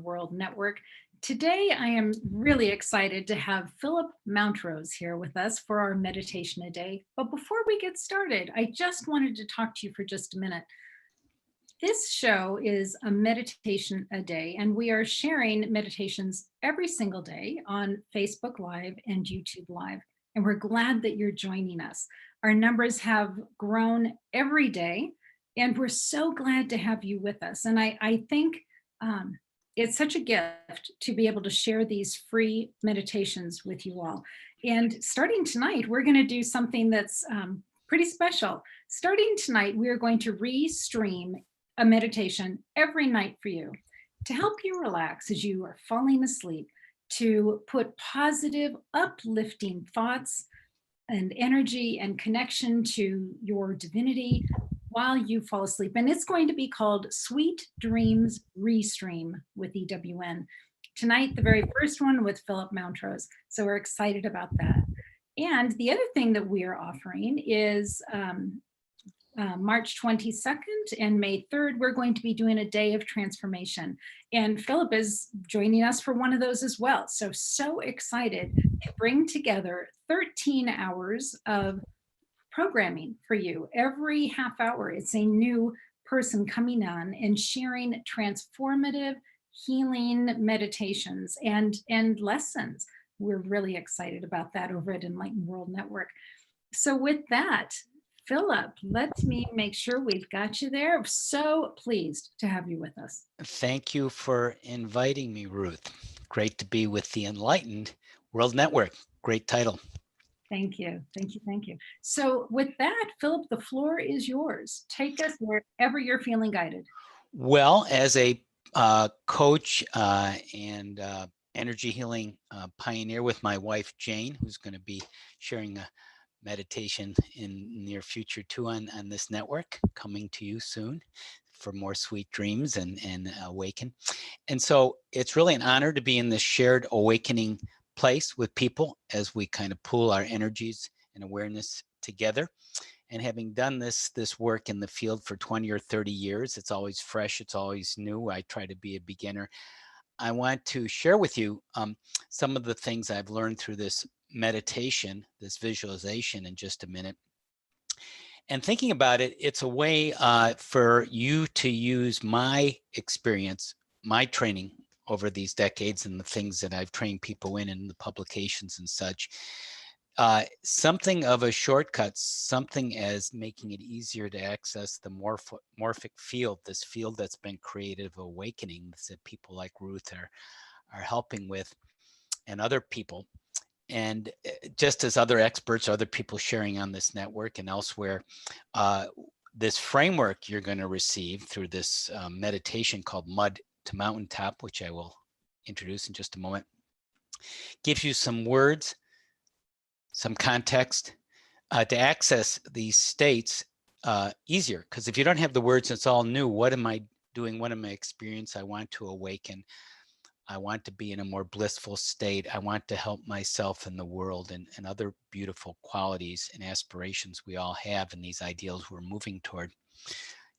World Network. Today, I am really excited to have Phillip Mountrose here with us for our meditation a day. But before we get started, I just wanted to talk to you for just a minute. This show is a meditation a day, and we are sharing meditations every single day on Facebook Live and YouTube Live. And we're glad that you're joining us. Our numbers have grown every day, and we're so glad to have you with us. And I think it's such a gift to be able to share these free meditations with you all. And starting tonight, we're going to do something that's pretty special. Starting tonight, we are going to re-stream a meditation every night for you to help you relax as you are falling asleep, to put positive, uplifting thoughts and energy and connection to your divinity while you fall asleep. And it's going to be called Sweet Dreams Restream with EWN. Tonight, the very first one with Phillip Mountrose. So we're excited about that. And the other thing that we are offering is March 22nd and May 3rd, we're going to be doing a day of transformation. And Phillip is joining us for one of those as well. So excited to bring together 13 hours of programming for you. Every half hour, it's a new person coming on and sharing transformative healing meditations and lessons. We're really excited about that over at Enlightened World Network. So with that, Phillip, let me make sure we've got you there. I'm so pleased to have you with us. Thank you for inviting me, Ruth. Great to be with the Enlightened World Network. Great title. Thank you. Thank you. Thank you. So with that, Phillip, the floor is yours. Take us wherever you're feeling guided. Well, as a coach and energy healing pioneer with my wife, Jane, who's going to be sharing a meditation in near future too on this network, coming to you soon for more sweet dreams and awaken. And so it's really an honor to be in this shared awakening place with people as we kind of pool our energies and awareness together. And having done this work in the field for 20 or 30 years, it's always fresh, it's always new. I try to be a beginner. I want to share with you some of the things I've learned through this meditation, this visualization in just a minute. And thinking about it, it's a way for you to use my experience, my training over these decades and the things that I've trained people in the publications and such. Something of a shortcut, something as making it easier to access the morphic field, this field that's been created of awakening that people like Ruth are helping with, and other people. And just as other experts, other people sharing on this network and elsewhere, this framework you're going to receive through this meditation called Mud to Mountaintop, which I will introduce in just a moment, gives you some words, some context to access these states easier. Because if you don't have the words, it's all new. What am I doing? What am I experiencing? I want to awaken. I want to be in a more blissful state. I want to help myself and the world and other beautiful qualities and aspirations we all have and these ideals we're moving toward.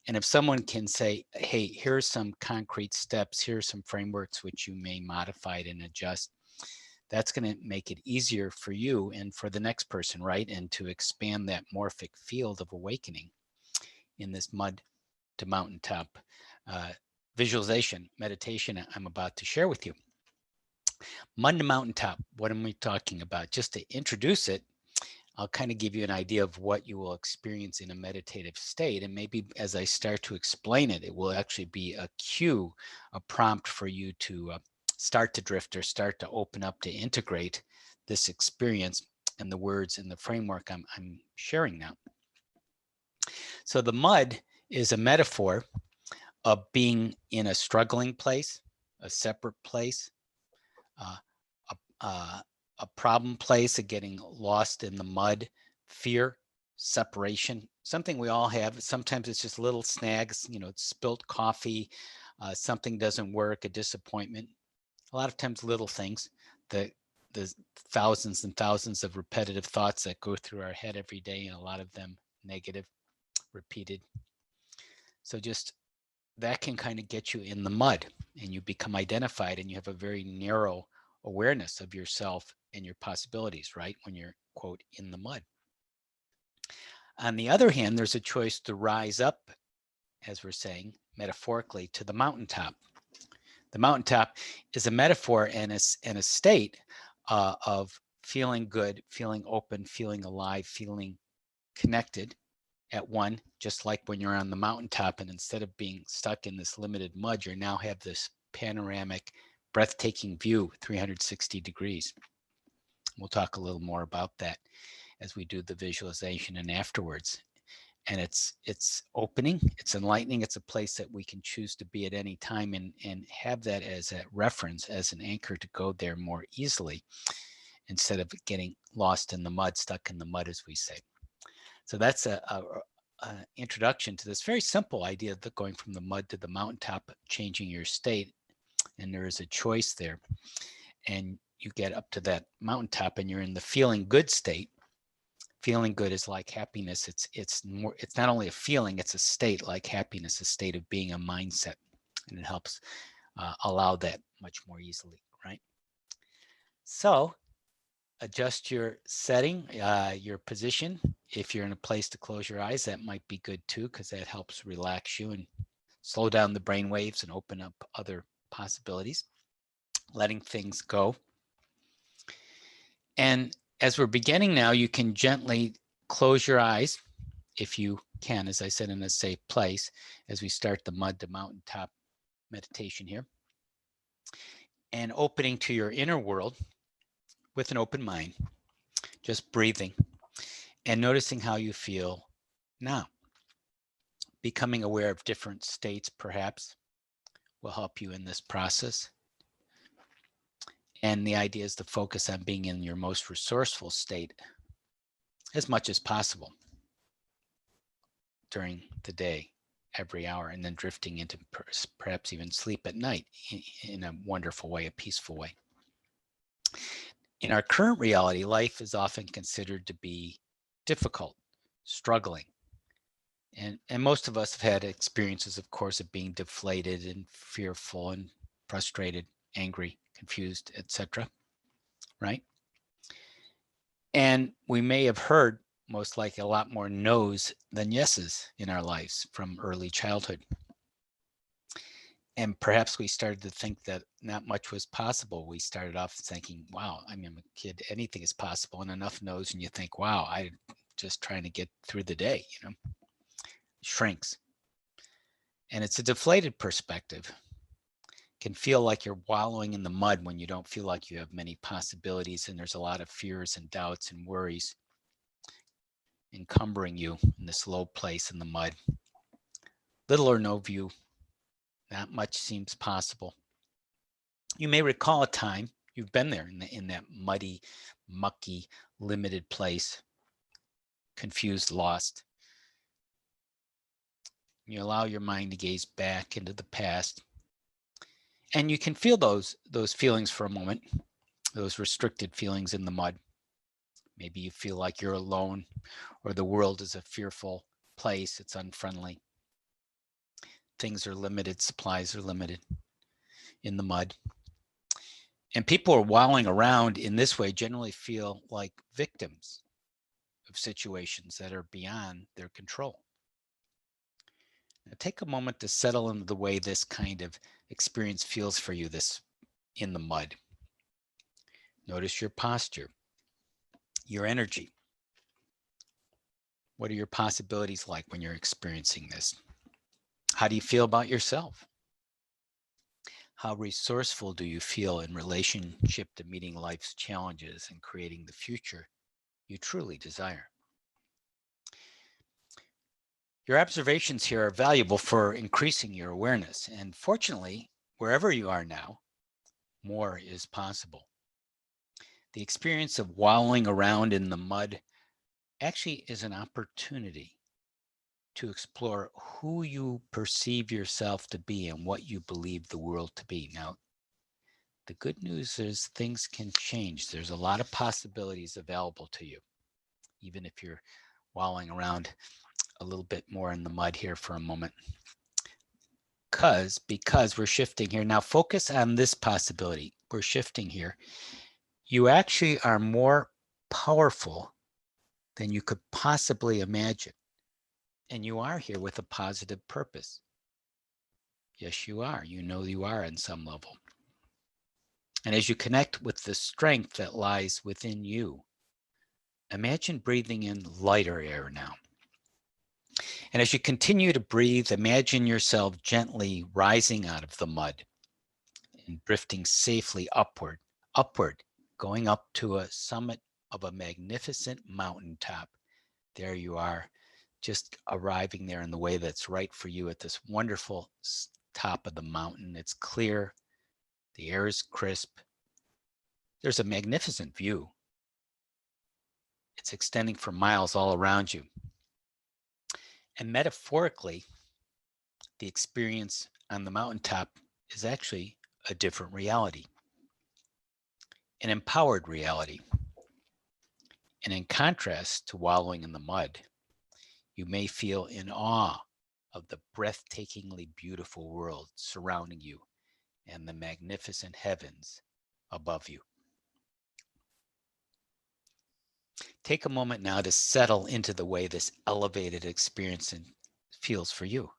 And if someone can say, hey, here's some concrete steps, here's some frameworks which you may modify it and adjust, that's going to make it easier for you and for the next person, right? And to expand that morphic field of awakening in this Mud to Mountaintop visualization, meditation I'm about to share with you. Mud to Mountaintop, what am I talking about? Just to introduce it, I'll kind of give you an idea of what you will experience in a meditative state. And maybe as I start to explain it, it will actually be a cue, a prompt for you to start to drift or start to open up to integrate this experience and the words and the framework I'm sharing now. So the mud is a metaphor of being in a struggling place, a separate place, a problem place, of getting lost in the mud, fear, separation, something we all have. Sometimes it's just little snags, spilt coffee, something doesn't work, a disappointment. A lot of times little things, the thousands and thousands of repetitive thoughts that go through our head every day, and a lot of them negative, repeated. So just that can kind of get you in the mud, and you become identified, and you have a very narrow awareness of yourself and your possibilities, right? When you're, quote, in the mud. On the other hand, there's a choice to rise up, as we're saying, metaphorically, to the mountaintop. The mountaintop is a metaphor and a state of feeling good, feeling open, feeling alive, feeling connected at one, just like when you're on the mountaintop, and instead of being stuck in this limited mud, you now have this panoramic, breathtaking view, 360 degrees. We'll talk a little more about that as we do the visualization and afterwards. And it's opening, it's enlightening, it's a place that we can choose to be at any time, and have that as a reference, as an anchor to go there more easily, instead of getting lost in the mud, stuck in the mud, as we say. So that's a introduction to this very simple idea of going from the mud to the mountaintop, changing your state. And there is a choice there. And you get up to that mountaintop and you're in the feeling good state. Feeling good is like happiness. It's not only a feeling, it's a state like happiness, a state of being, a mindset. And it helps allow that much more easily, right? So adjust your setting, your position. If you're in a place to close your eyes, that might be good too, because that helps relax you and slow down the brain waves and open up other possibilities, letting things go. And as we're beginning now, you can gently close your eyes, if you can, as I said, in a safe place, as we start the mud to mountaintop meditation here. And opening to your inner world with an open mind, just breathing and noticing how you feel now. Becoming aware of different states, perhaps, will help you in this process. And the idea is to focus on being in your most resourceful state as much as possible during the day, every hour, and then drifting into perhaps even sleep at night in a wonderful way, a peaceful way. In our current reality, life is often considered to be difficult, struggling. And most of us have had experiences, of course, of being deflated and fearful and frustrated, angry, confused, etc. Right? And we may have heard, most likely, a lot more no's than yeses in our lives from early childhood. And perhaps we started to think that not much was possible. We started off thinking, wow, I mean, I'm a kid, anything is possible, and enough no's, and you think, wow, I'm just trying to get through the day, shrinks. And it's a deflated perspective. It can feel like you're wallowing in the mud when you don't feel like you have many possibilities, and there's a lot of fears and doubts and worries encumbering you in this low place in the mud. Little or no view, not much seems possible. You may recall a time you've been there in that muddy, mucky, limited place, confused, lost. You allow your mind to gaze back into the past, and you can feel those feelings for a moment, those restricted feelings in the mud. Maybe you feel like you're alone, or the world is a fearful place, it's unfriendly. Things are limited, supplies are limited in the mud. And people who are wallowing around in this way generally feel like victims of situations that are beyond their control. Now, take a moment to settle into the way this kind of experience feels for you, this in the mud. Notice your posture, your energy. What are your possibilities like when you're experiencing this? How do you feel about yourself? How resourceful do you feel in relationship to meeting life's challenges and creating the future you truly desire? Your observations here are valuable for increasing your awareness. And fortunately, wherever you are now, more is possible. The experience of wallowing around in the mud actually is an opportunity to explore who you perceive yourself to be and what you believe the world to be. Now, the good news is things can change. There's a lot of possibilities available to you, even if you're wallowing around a little bit more in the mud here for a moment. because we're shifting here. Now focus on this possibility. We're shifting here. You actually are more powerful than you could possibly imagine. And you are here with a positive purpose. Yes, you are. You know you are on some level. And as you connect with the strength that lies within you, imagine breathing in lighter air now. And as you continue to breathe, imagine yourself gently rising out of the mud and drifting safely upward, going up to a summit of a magnificent mountaintop. There you are, just arriving there in the way that's right for you at this wonderful top of the mountain. It's clear, the air is crisp. There's a magnificent view. It's extending for miles all around you. And metaphorically, the experience on the mountaintop is actually a different reality, an empowered reality. And in contrast to wallowing in the mud, you may feel in awe of the breathtakingly beautiful world surrounding you and the magnificent heavens above you. Take a moment now to settle into the way this elevated experience feels for you.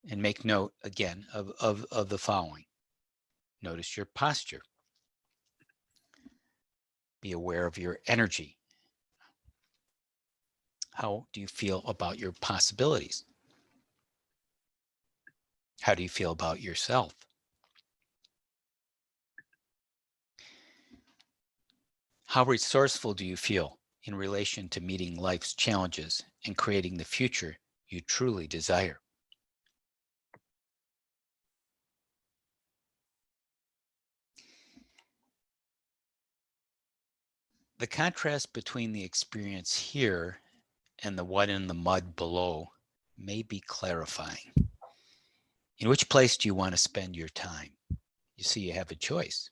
And make note again of the following. Notice your posture. Be aware of your energy. How do you feel about your possibilities? How do you feel about yourself? How resourceful do you feel in relation to meeting life's challenges and creating the future you truly desire? The contrast between the experience here and the one in the mud below may be clarifying. In which place do you want to spend your time? You see, you have a choice.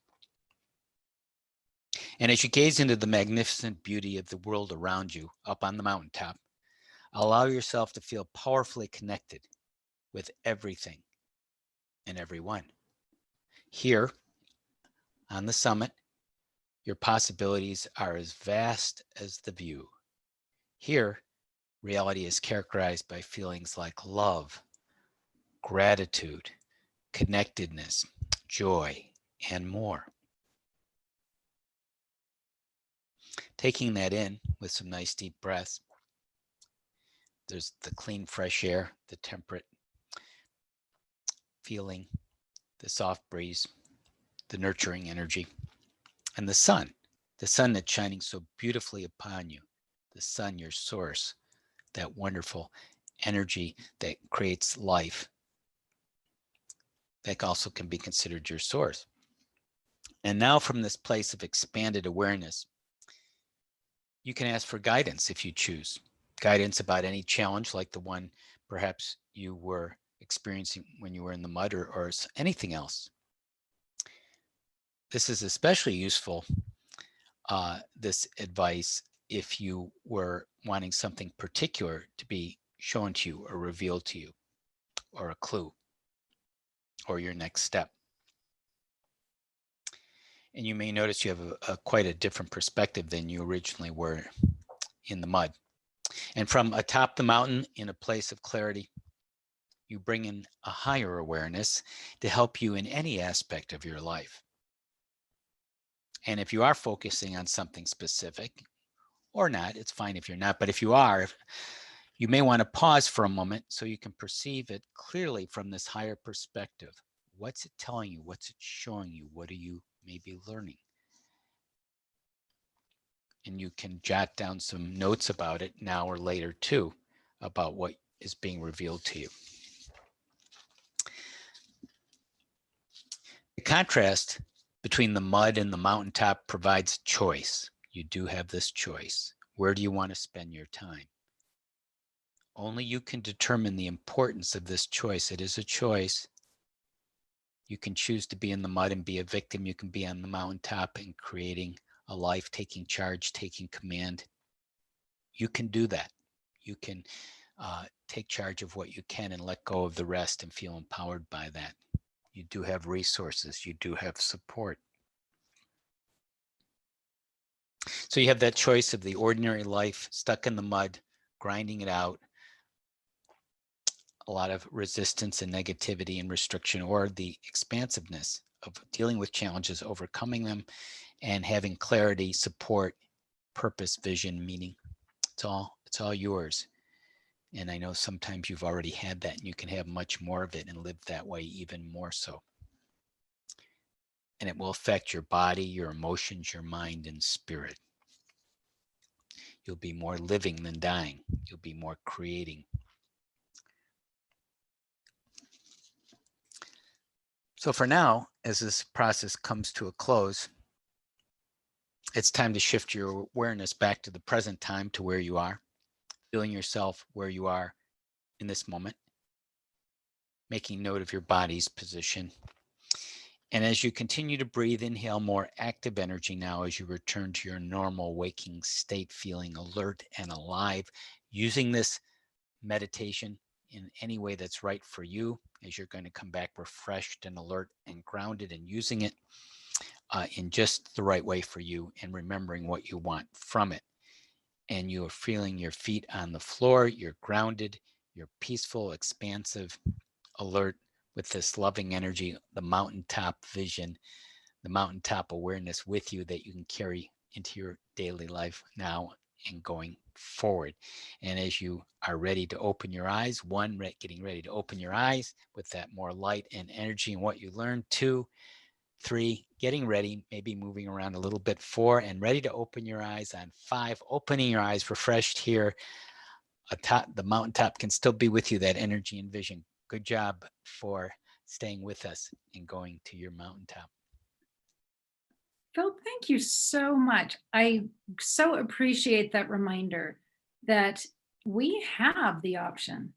And as you gaze into the magnificent beauty of the world around you up on the mountaintop, allow yourself to feel powerfully connected with everything and everyone. Here on the summit, your possibilities are as vast as the view. Here, reality is characterized by feelings like love, gratitude, connectedness, joy, and more. Taking that in with some nice deep breaths. There's the clean, fresh air, the temperate feeling, the soft breeze, the nurturing energy, and the sun that's shining so beautifully upon you, the sun, your source, that wonderful energy that creates life. That also can be considered your source. And now from this place of expanded awareness, you can ask for guidance if you choose. Guidance about any challenge like the one perhaps you were experiencing when you were in the mud or anything else. This is especially useful, this advice, if you were wanting something particular to be shown to you or revealed to you, or a clue, or your next step. And you may notice you have quite a different perspective than you originally were in the mud. And from atop the mountain in a place of clarity, you bring in a higher awareness to help you in any aspect of your life. And if you are focusing on something specific or not, it's fine if you're not, but if you are, you may want to pause for a moment so you can perceive it clearly from this higher perspective. What's it telling you? What's it showing you? What are you maybe learning? And you can jot down some notes about it now or later too, about what is being revealed to you. The contrast between the mud and the mountaintop provides choice. You do have this choice. Where do you want to spend your time? Only you can determine the importance of this choice. It is a choice. You can choose to be in the mud and be a victim. You can be on the mountaintop and creating a life, taking charge, taking command. You can do that. You can take charge of what you can and let go of the rest and feel empowered by that. You do have resources. You do have support. So you have that choice of the ordinary life, stuck in the mud, grinding it out, a lot of resistance and negativity and restriction, or the expansiveness of dealing with challenges, overcoming them, and having clarity, support, purpose, vision, meaning. It's all yours. And I know sometimes you've already had that, and you can have much more of it and live that way even more so. And it will affect your body, your emotions, your mind, and spirit. You'll be more living than dying. You'll be more creating. So for now, as this process comes to a close, it's time to shift your awareness back to the present time, to where you are, feeling yourself where you are in this moment, making note of your body's position. And as you continue to breathe, inhale more active energy now as you return to your normal waking state, feeling alert and alive, using this meditation in any way that's right for you, as you're going to come back refreshed and alert and grounded, and using it in just the right way for you, and remembering what you want from it. And you are feeling your feet on the floor, you're grounded, you're peaceful, expansive, alert, with this loving energy, the mountaintop vision, the mountaintop awareness with you that you can carry into your daily life now and going forward. And as you are ready to open your eyes, one, getting ready to open your eyes with that more light and energy and what you learned. 2, 3, getting ready, maybe moving around a little bit. 4, and ready to open your eyes on 5, opening your eyes refreshed here. The mountaintop can still be with you, that energy and vision. Good job for staying with us and going to your mountaintop. Phil, thank you so much. I so appreciate that reminder that we have the option.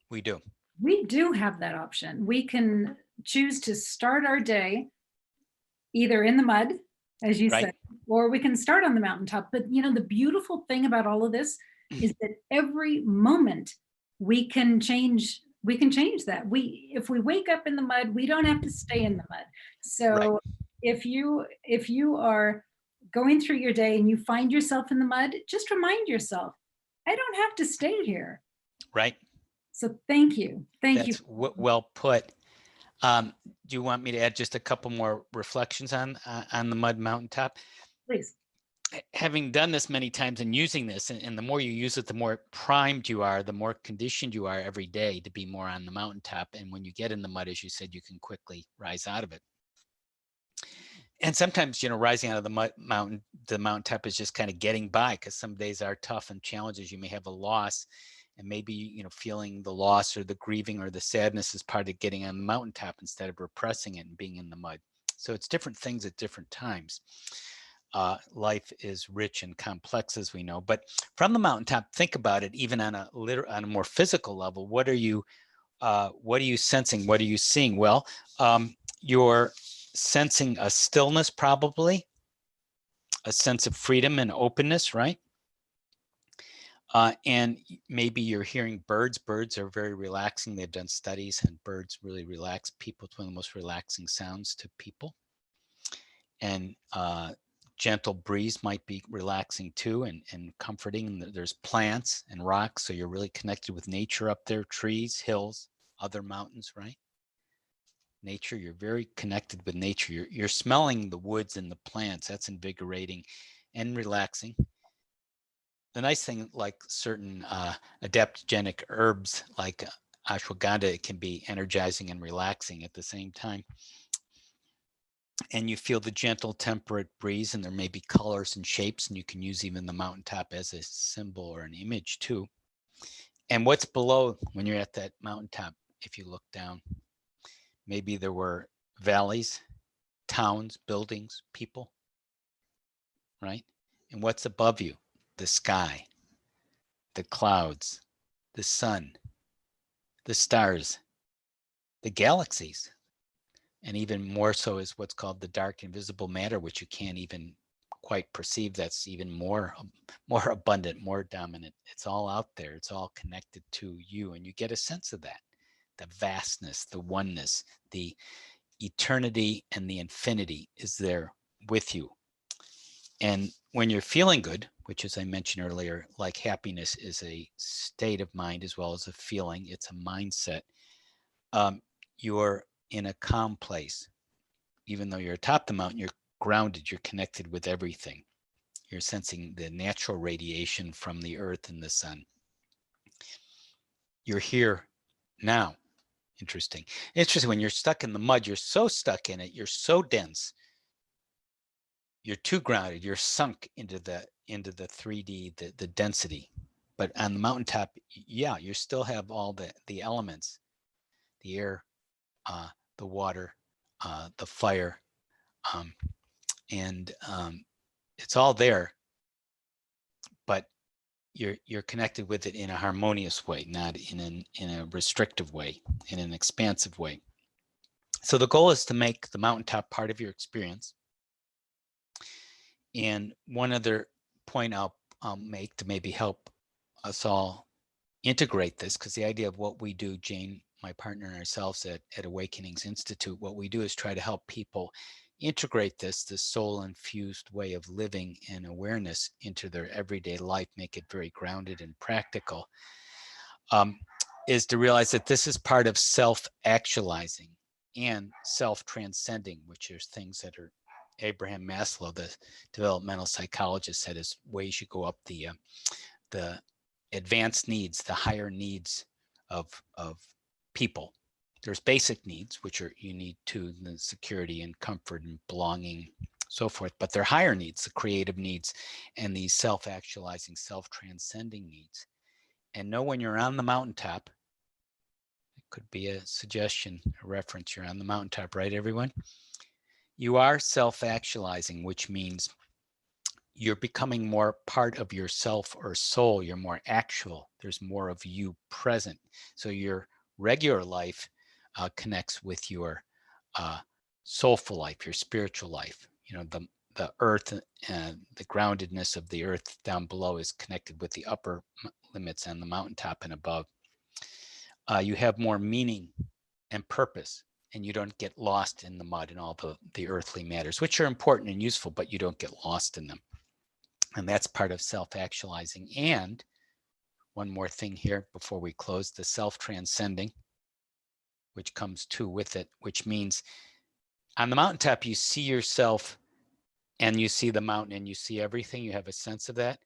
We do. We do have that option. We can choose to start our day either in the mud, as you Right. said, or we can start on the mountaintop. But the beautiful thing about all of this is that every moment we can change that. If we wake up in the mud, we don't have to stay in the mud. So Right. if you are going through your day and you find yourself in the mud, just remind yourself, I don't have to stay here. Right. So thank you. Thank you. That's well put. Do you want me to add just a couple more reflections on the mud mountaintop? Please. Having done this many times and using this, and the more you use it, the more primed you are, the more conditioned you are every day to be more on the mountaintop. And when you get in the mud, as you said, you can quickly rise out of it. And sometimes, rising out of the mountaintop is just kind of getting by, because some days are tough and challenges. You may have a loss, and maybe, feeling the loss or the grieving or the sadness is part of getting on the mountaintop instead of repressing it and being in the mud. So it's different things at different times. Life is rich and complex, as we know. But from the mountaintop, think about it, even on a more physical level. What are you sensing? What are you seeing? Well, you're sensing a stillness, probably a sense of freedom and openness, right? And maybe you're hearing birds. Birds are very relaxing. They've done studies, and birds really relax people. It's one of the most relaxing sounds to people. And gentle breeze might be relaxing too, and comforting. And there's plants and rocks, so you're really connected with nature up there, trees, hills, other mountains, right? Nature, you're very connected with nature. You're smelling the woods and the plants. That's invigorating and relaxing. The nice thing, like certain adaptogenic herbs like ashwagandha, it can be energizing and relaxing at the same time. And you feel the gentle, temperate breeze, and there may be colors and shapes, and you can use even the mountaintop as a symbol or an image too. And what's below when you're at that mountaintop, if you look down? Maybe there were valleys, towns, buildings, people, right? And what's above you? The sky, the clouds, the sun, the stars, the galaxies, and even more so is what's called the dark invisible matter, which you can't even quite perceive that's even more abundant, more dominant. It's all out there. It's all connected to you, and you get a sense of that, the vastness, the oneness, the eternity, and the infinity is there with you. And when you're feeling good, which, as I mentioned earlier, like happiness is a state of mind as well as a feeling, it's a mindset. You're in a calm place. Even though you're atop the mountain, you're grounded, you're connected with everything. You're sensing the natural radiation from the earth and the sun. You're here now. Interesting. When you're stuck in the mud, you're so stuck in it, you're so dense, you're too grounded, you're sunk into the 3D, the density. But on the mountaintop, yeah, you still have all the elements, the air, the water, the fire, and it's all there, but you're connected with it in a harmonious way, not in a restrictive way, in an expansive way. So the goal is to make the mountaintop part of your experience. And one other point I'll make to maybe help us all integrate this, because the idea of what we do, Jane, my partner, and ourselves at Awakenings Institute, what we do is try to help people integrate this soul infused way of living and awareness into their everyday life, make it very grounded and practical, is to realize that this is part of self-actualizing and self-transcending, which are things that are Abraham Maslow, the developmental psychologist, said is ways you go up the advanced needs, the higher needs of people. There's basic needs, which are you need to the security and comfort and belonging, so forth. But they're higher needs, the creative needs, and these self-actualizing, self-transcending needs. And know when you're on the mountaintop, it could be a suggestion, a reference. You're on the mountaintop, right, everyone? You are self-actualizing, which means you're becoming more part of yourself or soul. You're more actual. There's more of you present. So your regular life connects with your soulful life, your spiritual life. You know, the earth and the groundedness of the earth down below is connected with the upper limits on the mountaintop and above. You have more meaning and purpose, and you don't get lost in the mud and all the earthly matters, which are important and useful, but you don't get lost in them. And that's part of self-actualizing. And one more thing here before we close, the self-transcending, which comes too with it, which means on the mountaintop, you see yourself and you see the mountain and you see everything. You have a sense of that.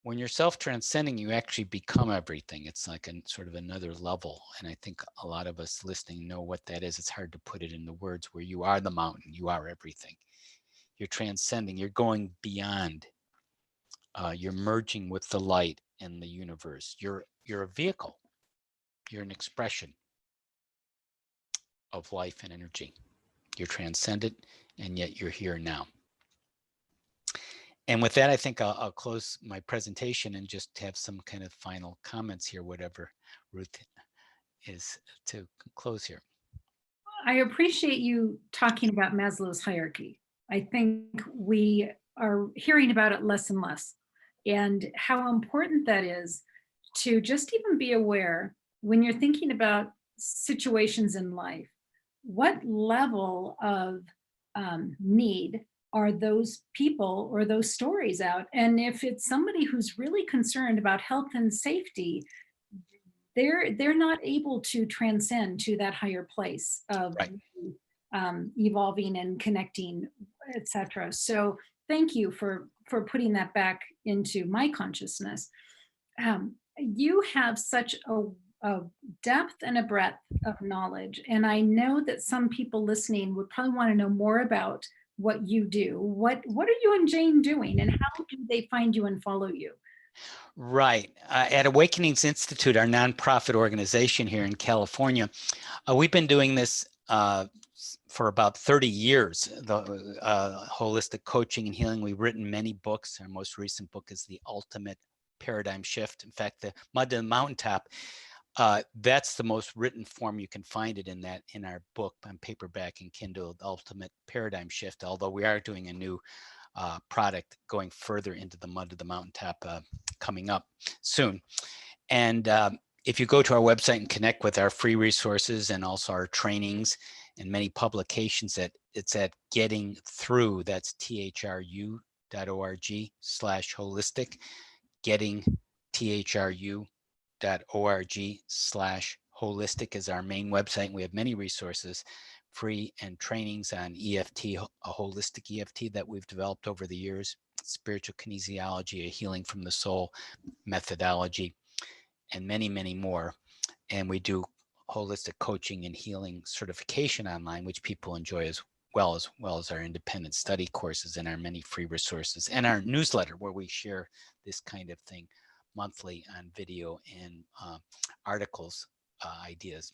When you're self-transcending, you actually become everything. It's like a sort of another level. And I think a lot of us listening know what that is. It's hard to put it into words, where you are the mountain, you are everything. You're transcending, you're going beyond. You're merging with the light and the universe. You're a vehicle. You're an expression of life and energy. You're transcendent, and yet you're here now. And with that, I think I'll close my presentation and just have some kind of final comments here, whatever Ruth is to close here. I appreciate you talking about Maslow's hierarchy. I think we are hearing about it less and less, and how important that is to just even be aware when you're thinking about situations in life, what level of need are those people or those stories out? And if it's somebody who's really concerned about health and safety, they're not able to transcend to that higher place of Right. evolving and connecting, etc. So thank you for putting that back into my consciousness. You have such a depth and a breadth of knowledge, and I know that some people listening would probably want to know more about what you do. What are you and Jane doing, and how do they find you and follow you? Right. At Awakenings Institute, our nonprofit organization here in California, we've been doing this for about 30 years, the holistic coaching and healing. We've written many books. Our most recent book is The Ultimate Paradigm Shift. In fact, the Mud to the Mountaintop, that's the most written form. You can find it in our book on paperback and Kindle, The Ultimate Paradigm Shift, although we are doing a new product going further into the mud of the mountaintop coming up soon. And if you go to our website and connect with our free resources and also our trainings and many publications, it's at Getting Through, that's thru.org/holistic, getting, thru.org/holistic is our main website. We have many resources, free, and trainings on EFT, a holistic EFT that we've developed over the years, spiritual kinesiology, a healing from the soul methodology, and many, many more. And we do holistic coaching and healing certification online, which people enjoy as well as our independent study courses and our many free resources, and our newsletter where we share this kind of thing monthly on video and articles, ideas.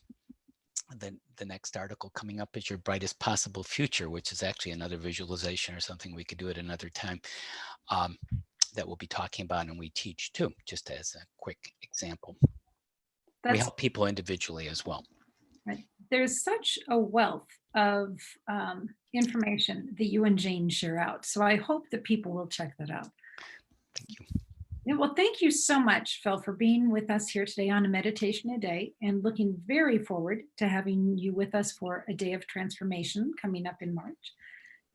The next article coming up is Your Brightest Possible Future, which is actually another visualization or something we could do at another time that we'll be talking about, and we teach too, just as a quick example. We help people individually as well. Right. There's such a wealth of information that you and Jane share out. So I hope that people will check that out. Thank you. Yeah, well, thank you so much, Phil, for being with us here today on A Meditation a Day, and looking very forward to having you with us for a day of transformation coming up in March.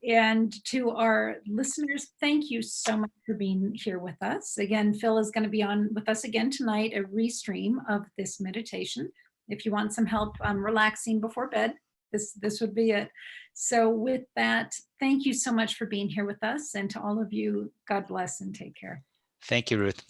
And to our listeners, thank you so much for being here with us. Again, Phil is going to be on with us again tonight, a restream of this meditation. If you want some help relaxing before bed, this would be it. So with that, thank you so much for being here with us. And to all of you, God bless and take care. Thank you, Ruth.